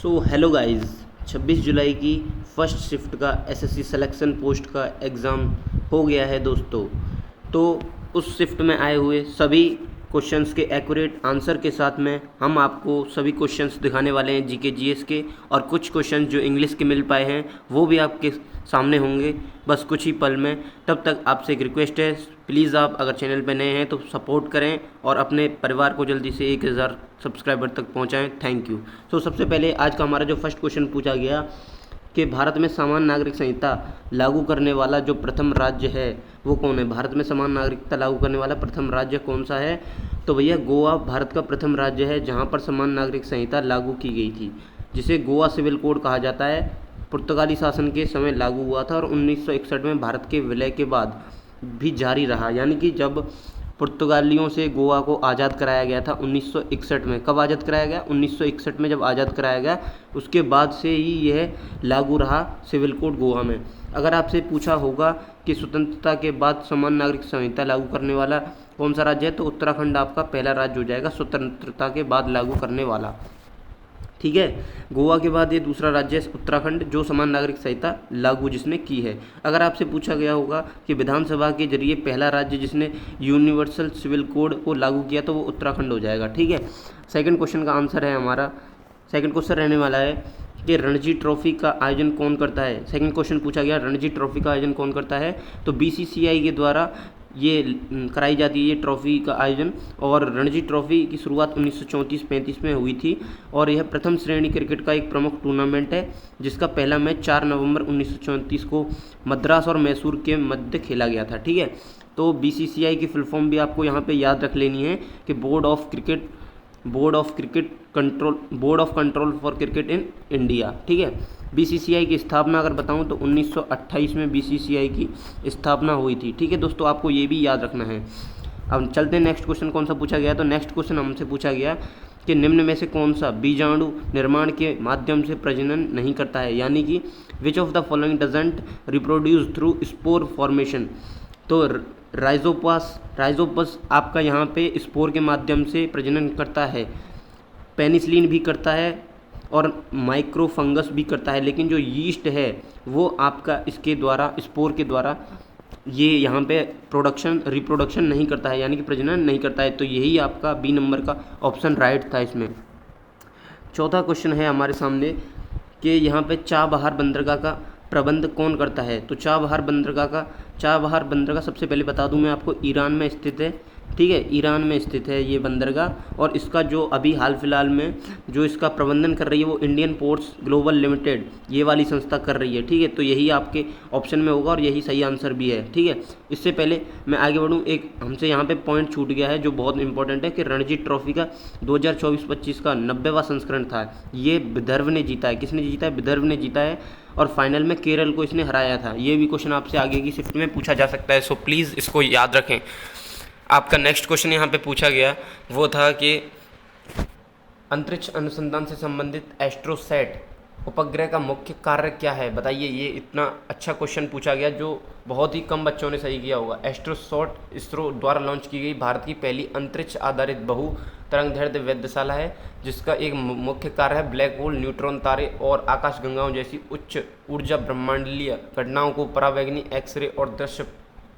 Hello guys, 26 जुलाई की first shift का SSC selection post का एग्ज़ाम हो गया है दोस्तों। तो उस शिफ्ट में आए हुए सभी क्वेश्चंस के एक्यूरेट आंसर के साथ में हम आपको सभी क्वेश्चंस दिखाने वाले हैं जीके जीएस के, और कुछ क्वेश्चंस जो इंग्लिश के मिल पाए हैं वो भी आपके सामने होंगे बस कुछ ही पल में। तब तक आपसे एक रिक्वेस्ट है, प्लीज़ आप अगर चैनल पर नए हैं तो सपोर्ट करें और अपने परिवार को जल्दी से 1000 सब्सक्राइबर तक पहुंचाएं। Thank you. सबसे पहले आज का हमारा जो फर्स्ट क्वेश्चन पूछा गया कि भारत में समान नागरिक संहिता लागू करने वाला जो प्रथम राज्य है वो कौन है। भारत में समान नागरिकता लागू करने वाला प्रथम राज्य कौन सा है? तो भैया गोवा भारत का प्रथम राज्य है जहाँ पर समान नागरिक संहिता लागू की गई थी, जिसे गोवा सिविल कोड कहा जाता है। पुर्तगाली शासन के समय लागू हुआ था और 1961 में भारत के विलय के बाद भी जारी रहा, यानी कि जब पुर्तगालियों से गोवा को आज़ाद कराया गया था 1961 में। कब आज़ाद कराया गया? 1961 में जब आज़ाद कराया गया उसके बाद से ही यह लागू रहा सिविल कोड गोवा में। अगर आपसे पूछा होगा कि स्वतंत्रता के बाद समान नागरिक संहिता लागू करने वाला कौन सा राज्य है, तो उत्तराखंड आपका पहला राज्य हो जाएगा स्वतंत्रता के बाद लागू करने वाला। ठीक है, गोवा के बाद ये दूसरा राज्य है उत्तराखंड जो समान नागरिक संहिता लागू जिसने की है। अगर आपसे पूछा गया होगा कि विधानसभा के जरिए पहला राज्य जिसने यूनिवर्सल सिविल कोड को लागू किया तो वो उत्तराखंड हो जाएगा। ठीक है, सेकंड क्वेश्चन का आंसर है हमारा, सेकंड क्वेश्चन रहने वाला है कि रणजी ट्रॉफी का आयोजन कौन करता है। सेकंड क्वेश्चन पूछा गया रणजी ट्रॉफी का आयोजन कौन करता है, तो बीसीसीआई के द्वारा ये कराई जाती है ये ट्रॉफी का आयोजन। और रणजी ट्रॉफी की शुरुआत 1934-35 में हुई थी और यह प्रथम श्रेणी क्रिकेट का एक प्रमुख टूर्नामेंट है जिसका पहला मैच 4 नवंबर 1934 को मद्रास और मैसूर के मध्य खेला गया था। ठीक है, तो बीसीसीआई की फुल फॉर्म भी आपको यहाँ पे याद रख लेनी है कि board of control for cricket in India. ठीक है, बीसीसीआई की स्थापना अगर बताऊं तो 1928 में बीसीसीआई की स्थापना हुई थी। ठीक है दोस्तों, आपको ये भी याद रखना है। अब चलते हैं नेक्स्ट क्वेश्चन कौन सा पूछा गया। तो नेक्स्ट क्वेश्चन हमसे पूछा गया कि निम्न में से कौन सा बीजाणु निर्माण के माध्यम से प्रजनन नहीं करता है, यानी कि which of the following doesn't reproduce through spore formation. तो राइजोपस आपका यहाँ पे स्पोर के माध्यम से प्रजनन करता है, पेनिसिलिन भी करता है और माइक्रोफंगस भी करता है, लेकिन जो यीस्ट है वो आपका इसके द्वारा स्पोर के द्वारा ये यहाँ पे रिप्रोडक्शन नहीं करता है, यानी कि प्रजनन नहीं करता है। तो यही आपका बी नंबर का ऑप्शन राइट था इसमें। चौथा क्वेश्चन है हमारे सामने कि यहाँ पे चाबहार बंदरगाह का प्रबंध कौन करता है। तो चाबहार बंदरगाह सबसे पहले बता दूं मैं आपको ईरान में स्थित है। ठीक है, ईरान में स्थित है ये बंदरगाह, और इसका जो अभी हाल फिलहाल में जो इसका प्रबंधन कर रही है वो इंडियन पोर्ट्स ग्लोबल लिमिटेड ये वाली संस्था कर रही है। ठीक है, तो यही आपके ऑप्शन में होगा और यही सही आंसर भी है। ठीक है, इससे पहले मैं आगे बढ़ूँ, एक हमसे यहाँ पे पॉइंट छूट गया है जो बहुत इंपॉर्टेंट है कि रणजी ट्रॉफी का 2024-25 का 90वां संस्करण था, ये विदर्भ ने जीता है। किसने जीता है? विदर्भ ने जीता है, और फाइनल में केरल को इसने हराया था। ये भी क्वेश्चन आपसे आगे की शिफ्ट में पूछा जा सकता है, सो प्लीज़ इसको याद रखें। आपका नेक्स्ट क्वेश्चन यहाँ पे पूछा गया वो था कि अंतरिक्ष अनुसंधान से संबंधित एस्ट्रोसैट उपग्रह का मुख्य कार्य क्या है, बताइए। ये इतना अच्छा क्वेश्चन पूछा गया जो बहुत ही कम बच्चों ने सही किया होगा। एस्ट्रोसैट इसरो द्वारा लॉन्च की गई भारत की पहली अंतरिक्ष आधारित बहु तरंगदैर्ध्य वेधशाला है जिसका एक मुख्य कार्य है ब्लैक होल, न्यूट्रॉन तारे और आकाशगंगाओं जैसी उच्च ऊर्जा ब्रह्मांडीय घटनाओं को परावैंगनी एक्सरे और दृश्य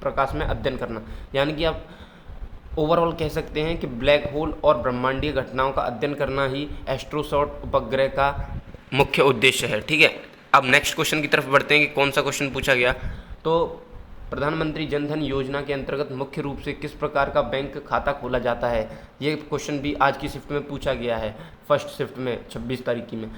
प्रकाश में अध्ययन करना। यानी कि आप ओवरऑल कह सकते हैं कि ब्लैक होल और ब्रह्मांडीय घटनाओं का अध्ययन करना ही एस्ट्रोसैट उपग्रह का मुख्य उद्देश्य है। ठीक है, अब नेक्स्ट क्वेश्चन की तरफ बढ़ते हैं कि कौन सा क्वेश्चन पूछा गया। तो प्रधानमंत्री जनधन योजना के अंतर्गत मुख्य रूप से किस प्रकार का बैंक खाता खोला जाता है, ये क्वेश्चन भी आज की शिफ्ट में पूछा गया है, फर्स्ट शिफ्ट में 26 तारीख की में।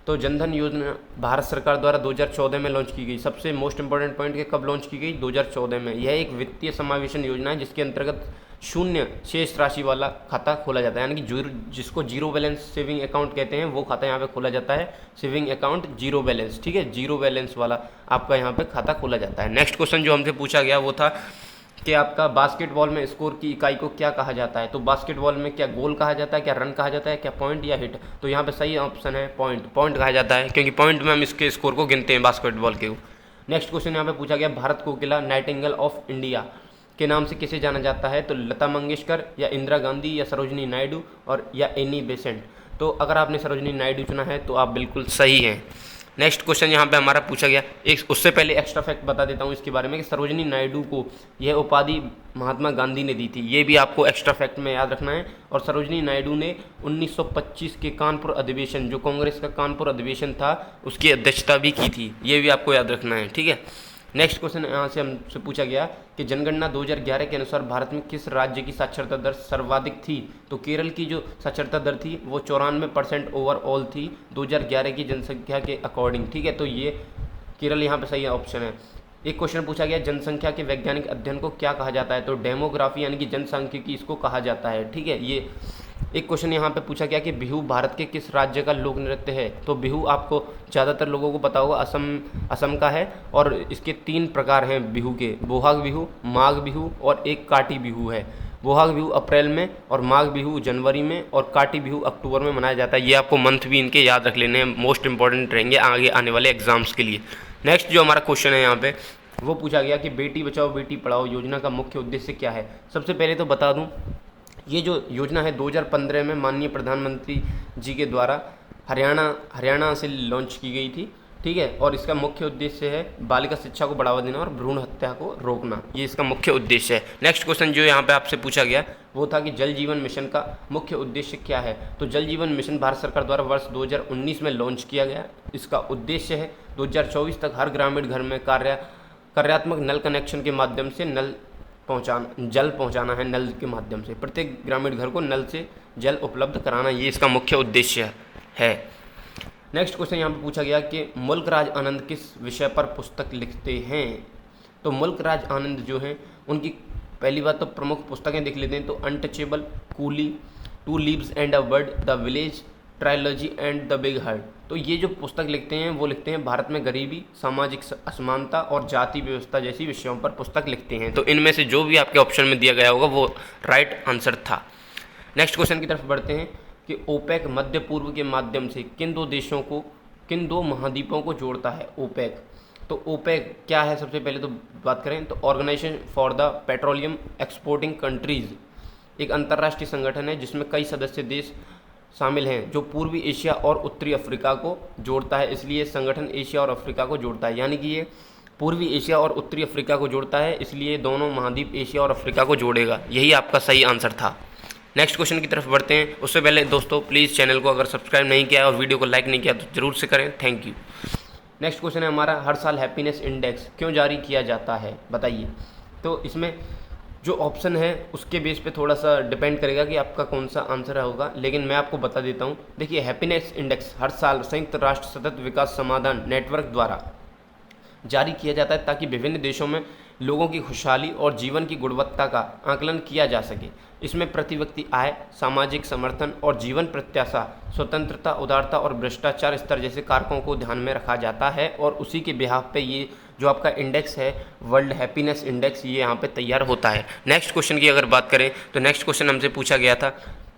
तो जनधन योजना भारत सरकार द्वारा 2014 में लॉन्च की गई। सबसे मोस्ट इंपॉर्टेंट पॉइंट कि कब लॉन्च की गई? 2014 में। यह एक वित्तीय समावेशन योजना है जिसके अंतर्गत शून्य शेष राशि वाला खाता खोला जाता है, यानी कि जिसको जीरो बैलेंस सेविंग अकाउंट कहते हैं वो खाता यहाँ पे खोला जाता है, सेविंग अकाउंट जीरो बैलेंस। ठीक है, जीरो बैलेंस वाला आपका यहाँ पे खाता खोला जाता है। नेक्स्ट क्वेश्चन जो हमसे पूछा गया वो था कि आपका बास्केटबॉल में स्कोर की इकाई को क्या कहा जाता है। तो बास्केटबॉल में क्या गोल कहा जाता है, क्या रन कहा जाता है, क्या पॉइंट या हिट। तो यहाँ पे सही ऑप्शन है पॉइंट कहा जाता है, क्योंकि पॉइंट में हम इसके स्कोर को गिनते हैं बास्केटबॉल के। नेक्स्ट क्वेश्चन यहाँ पे पूछा गया भारत कोकिला नाइटिंगेल ऑफ इंडिया के नाम से किसे जाना जाता है। तो लता मंगेशकर या इंदिरा गांधी या सरोजनी नायडू और या एनी बेसेंट। तो अगर आपने सरोजिनी नायडू चुना है तो आप बिल्कुल सही हैं। नेक्स्ट क्वेश्चन यहाँ पे हमारा पूछा गया, एक उससे पहले एक्स्ट्रा फैक्ट बता देता हूँ इसके बारे में कि सरोजिनी नायडू को यह उपाधि महात्मा गांधी ने दी थी, ये भी आपको एक्स्ट्रा फैक्ट में याद रखना है। और सरोजिनी नायडू ने 1925 के कानपुर अधिवेशन, जो कांग्रेस का कानपुर अधिवेशन था, उसकी अध्यक्षता भी की थी, ये भी आपको याद रखना है, ठीक है। नेक्स्ट क्वेश्चन यहाँ से हमसे पूछा गया कि जनगणना 2011 के अनुसार भारत में किस राज्य की साक्षरता दर सर्वाधिक थी? तो केरल की जो साक्षरता दर थी वो 94% ओवरऑल थी 2011 की जनसंख्या के अकॉर्डिंग, ठीक है। तो ये केरल यहाँ पे सही ऑप्शन है। एक क्वेश्चन पूछा गया, जनसंख्या के वैज्ञानिक अध्ययन को क्या कहा जाता है? तो डेमोग्राफी यानी कि जनसांख्यिकी इसको कहा जाता है, ठीक है। ये एक क्वेश्चन यहाँ पे पूछा गया कि बिहू भारत के किस राज्य का लोक नृत्य है? तो बिहू आपको ज़्यादातर लोगों को पता होगा असम का है, और इसके 3 प्रकार हैं बिहू के, बोहाग बिहू, माघ बिहू और एक काटी बिहू है। बोहाग बिहू अप्रैल में और माघ बिहू जनवरी में और काटी बिहू अक्टूबर में मनाया जाता है। ये आपको मंथ भी इनके याद रख लेने हैं, मोस्ट इंपॉर्टेंट रहेंगे आगे आने वाले एग्जाम्स के लिए। नेक्स्ट जो हमारा क्वेश्चन है यहाँ पे वो पूछा गया कि बेटी बचाओ बेटी पढ़ाओ योजना का मुख्य उद्देश्य क्या है? सबसे पहले तो बता दूं, ये जो योजना है 2015 में माननीय प्रधानमंत्री जी के द्वारा हरियाणा से लॉन्च की गई थी, ठीक है। और इसका मुख्य उद्देश्य है बालिका शिक्षा को बढ़ावा देना और भ्रूण हत्या को रोकना, ये इसका मुख्य उद्देश्य है। नेक्स्ट क्वेश्चन जो यहाँ पे आपसे पूछा गया वो था कि जल जीवन मिशन का मुख्य उद्देश्य क्या है? तो जल जीवन मिशन भारत सरकार द्वारा वर्ष 2019 में लॉन्च किया गया। इसका उद्देश्य है 2024 तक हर ग्रामीण घर में कार्यात्मक नल कनेक्शन के माध्यम से जल पहुंचाना है। नल के माध्यम से प्रत्येक ग्रामीण घर को नल से जल उपलब्ध कराना, ये इसका मुख्य उद्देश्य है। नेक्स्ट क्वेश्चन यहाँ पे पूछा गया कि मुल्क राज आनंद किस विषय पर पुस्तक लिखते हैं? तो मुल्क राज आनंद जो हैं उनकी पहली बात तो प्रमुख पुस्तकें देख लेते हैं, तो untouchable, coolie, 2 leaves and a bird, the village, trilogy and the big heart. तो ये जो पुस्तक लिखते हैं वो लिखते हैं भारत में गरीबी, सामाजिक असमानता और जाति व्यवस्था जैसी विषयों पर पुस्तक लिखते हैं। तो इनमें से जो भी आपके ऑप्शन में दिया गया होगा वो राइट आंसर था। नेक्स्ट क्वेश्चन की तरफ बढ़ते हैं कि ओपेक मध्य पूर्व के माध्यम से किन दो महाद्वीपों को जोड़ता है? ओपेक, तो ओपेक क्या है? सबसे पहले तो बात करें तो organisation for the petroleum exporting countries, एक अंतर्राष्ट्रीय संगठन है जिसमें कई सदस्य देश शामिल हैं, जो पूर्वी एशिया और उत्तरी अफ्रीका को जोड़ता है। इसलिए संगठन एशिया और अफ्रीका को जोड़ता है, यानी कि ये पूर्वी एशिया और उत्तरी अफ्रीका को जोड़ता है, इसलिए दोनों महाद्वीप एशिया और अफ्रीका को जोड़ेगा। यही आपका सही आंसर था। नेक्स्ट क्वेश्चन की तरफ बढ़ते हैं। उससे पहले दोस्तों प्लीज़ चैनल को अगर सब्सक्राइब नहीं किया और वीडियो को लाइक नहीं किया तो ज़रूर से करें, थैंक यू। नेक्स्ट क्वेश्चन है हमारा, हर साल हैप्पीनेस इंडेक्स क्यों जारी किया जाता है? बताइए। तो इसमें जो ऑप्शन है उसके बेस पे थोड़ा सा डिपेंड करेगा कि आपका कौन सा आंसर होगा, लेकिन मैं आपको बता देता हूँ। देखिए, हैप्पीनेस इंडेक्स हर साल संयुक्त राष्ट्र सतत विकास समाधान नेटवर्क द्वारा जारी किया जाता है ताकि विभिन्न देशों में लोगों की खुशहाली और जीवन की गुणवत्ता का आकलन किया जा सके। इसमें प्रति व्यक्ति आय, सामाजिक समर्थन और जीवन प्रत्याशा, स्वतंत्रता, उदारता और भ्रष्टाचार स्तर जैसे कारकों को ध्यान में रखा जाता है, और उसी के बिहाफ पे ये जो आपका इंडेक्स है वर्ल्ड हैप्पीनेस इंडेक्स, ये यहाँ पे तैयार होता है। नेक्स्ट क्वेश्चन की अगर बात करें तो नेक्स्ट क्वेश्चन हमसे पूछा गया था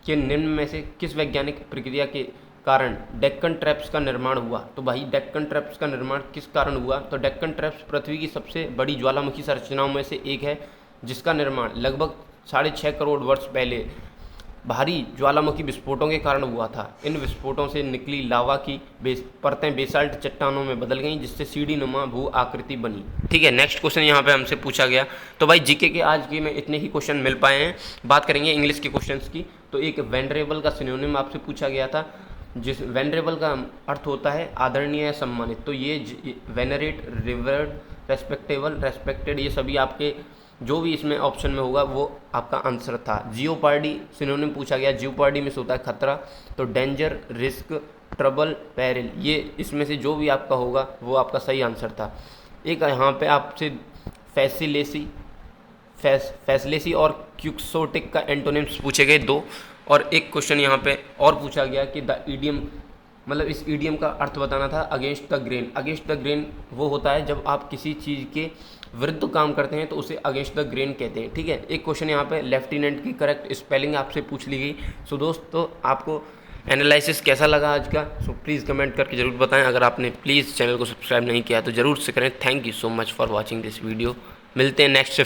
कि निम्न में से किस वैज्ञानिक प्रक्रिया के कारण डेक्कन ट्रैप्स का निर्माण हुआ? तो भाई डेक्कन ट्रैप्स का निर्माण किस कारण हुआ? तो डेक्कन ट्रैप्स पृथ्वी की सबसे बड़ी ज्वालामुखी संरचनाओं में से एक है, जिसका निर्माण लगभग 6.5 करोड़ वर्ष पहले भारी ज्वालामुखी विस्फोटों के कारण हुआ था। इन विस्फोटों से निकली लावा की परतें बेसाल्ट चट्टानों में बदल गईं, जिससे सीढ़ी नुमा भू आकृति बनी। ठीक है, नेक्स्ट क्वेश्चन यहाँ पे हमसे पूछा गया। तो भाई जीके के आज के में इतने ही क्वेश्चन मिल पाए हैं। बात करेंगे इंग्लिश के क्वेश्चंस की। तो एक वेनरेबल का सिनोनिम आपसे पूछा गया था, जिस वेनरेबल का अर्थ होता है आदरणीय या सम्मानित। तो ये वेनरेट, रिवर्ड, रेस्पेक्टेबल, रेस्पेक्टेड, ये सभी आपके जो भी इसमें ऑप्शन में होगा वो आपका आंसर था। जियोपार्डी सिनोनिम पूछा गया, जियोपार्डी में से होता है खतरा। तो डेंजर, रिस्क, ट्रबल, पेरिल, ये इसमें से जो भी आपका होगा वो आपका सही आंसर था। एक यहाँ पे आपसे फैसिलेसी और क्यूक्सोटिक का एंटोनिम्स पूछे गए 2, और एक क्वेश्चन यहाँ पे और पूछा गया कि द ईडियम, मतलब इस ईडियम का अर्थ बताना था against the grain. Against the grain वो होता है जब आप किसी चीज़ के विरुद्ध काम करते हैं तो उसे अगेंस्ट द ग्रेन कहते हैं। ठीक है, एक क्वेश्चन यहाँ पे लेफ्टिनेंट की करेक्ट स्पेलिंग आपसे पूछ ली गई। सो दोस्तों, आपको एनालिसिस कैसा लगा आज का? सो प्लीज़ कमेंट करके ज़रूर बताएं। अगर आपने प्लीज़ चैनल को सब्सक्राइब नहीं किया तो ज़रूर से करें। Thank you so much for watching this video. मिलते हैं नेक्स्ट